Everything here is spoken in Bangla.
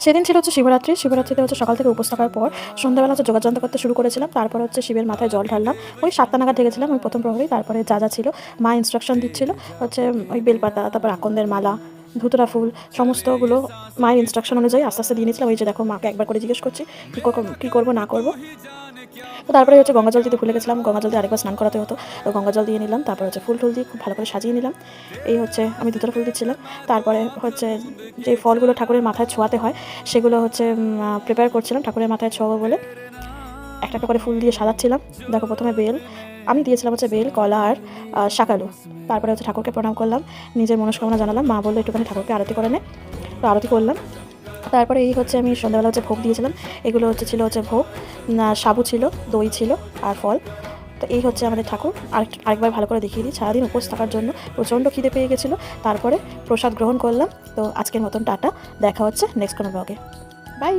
সেদিন ছিল হচ্ছে শিবরাত্রি। শিবরাত্রিতে হচ্ছে সকাল থেকে উপোস থাকার পর সন্ধ্যাবেলা হচ্ছে যোগাযন্ত্র করতে শুরু করেছিলাম। তারপর হচ্ছে শিবের মাথায় জল ঢাললাম। ওই 7টা নাগাদ ঢেকেছিলাম, ওই প্রথম প্রহরেই। তারপরে যা যা ছিল মা ইনস্ট্রাকশন দিচ্ছিল হচ্ছে ওই বেলপাতা, তারপর আকন্দের মালা, ধুতরা ফুল, সমস্তগুলো মায়ের ইনস্ট্রাকশন অনুযায়ী আস্তে আস্তে দিয়ে নিয়েছিলাম। ওই যে দেখো মাকে একবার করে জিজ্ঞেস করছি কী করবো না করবো। তো তারপরে হচ্ছে গঙ্গা জল দিতে ভুলে গেছিলাম, গঙ্গা জল দিয়ে আরেকবার স্নান করাতে হতো, তো গঙ্গা জল দিয়ে নিলাম। তারপর হচ্ছে ফুল টুল দিয়ে খুব ভালো করে সাজিয়ে নিলাম। এই হচ্ছে আমি ধুতরা ফুল দিচ্ছিলাম। তারপরে হচ্ছে যে ফলগুলো ঠাকুরের মাথায় ছোঁয়াতে হয় সেগুলো হচ্ছে প্রিপেয়ার করছিলাম ঠাকুরের মাথায় ছোঁয়াবো বলে। একটা একটা করে ফুল দিয়ে সাজাচ্ছিলাম। দেখো প্রথমে বেল আমি দিয়েছিলাম হচ্ছে বেল, কলা আর শাকালু। তারপরে হচ্ছে ঠাকুরকে প্রণাম করলাম, নিজের মনস্কামনা জানালাম। মা বললো একটুখানি ঠাকুরকে আরতি করে নে, তো আরতি করলাম। তারপরে এই হচ্ছে আমি সন্ধ্যাবেলা হচ্ছে ভোগ দিয়েছিলাম। এগুলো হচ্ছে ছিল হচ্ছে ভোগ, সাবু ছিল, দই ছিল আর ফল। তো এই হচ্ছে আমাদের ঠাকুর। আরেকবার ভালো করে দেখিয়ে দিই, সারাদিন উপোস থাকার জন্য প্রচণ্ড খিদে পেয়ে গেছিলো। তারপরে প্রসাদ গ্রহণ করলাম। তো আজকের মতন টাটা, দেখা হচ্ছে নেক্সট কোনো ব্লগে। বাই।